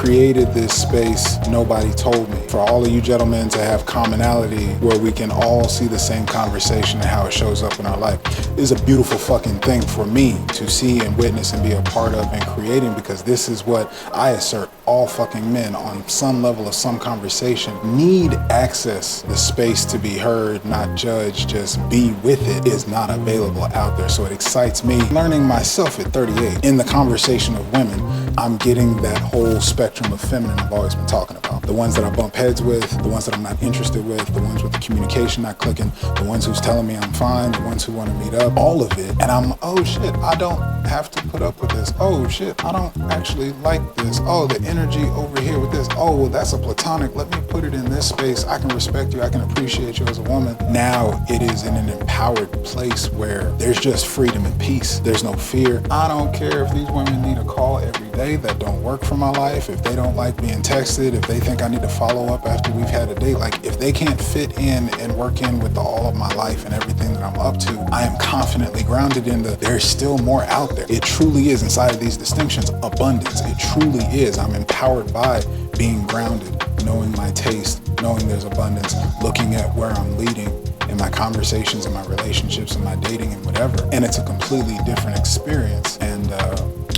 created this space nobody told me. For all of you gentlemen to have commonality where we can all see the same conversation and how it shows up in our life is a beautiful fucking thing for me to see and witness and be a part of and creating, because this is what I assert all fucking men on some level of some conversation need access. The space to be heard, not judged, just be with it is not available out there. So it excites me. Learning myself at 38 in the conversation of women, I'm getting that whole spectrum of feminine I've always been talking about. The ones that I bump heads with, the ones that I'm not interested with, the ones with the communication not clicking, the ones who's telling me I'm fine, the ones who want to meet up, all of it. And I'm, oh shit, I don't have to put up with this. Oh shit, I don't actually like this. Oh, the energy over here with this. Oh, well, that's a platonic. Let me put it in this space. I can respect you. I can appreciate you as a woman. Now it is in an empowered place where there's just freedom and peace. There's no fear. I don't care if these women need a call every day that don't work for my life, if they don't like being texted, if they think I need to follow up after we've had a date. Like, if they can't fit in and work in with all of my life and everything that I'm up to, I am confidently grounded in there's still more out there. It truly is, inside of these distinctions, abundance. It truly is. I'm empowered by being grounded, knowing my taste, knowing there's abundance, looking at where I'm leading in my conversations, in my relationships, in my dating and whatever. And it's a completely different experience. And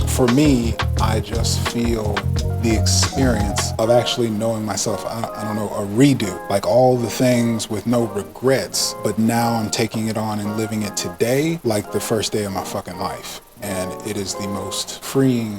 for me, I just feel the experience of actually knowing myself, I don't know, a redo, like all the things with no regrets, but now I'm taking it on and living it today like the first day of my fucking life. And it is the most freeing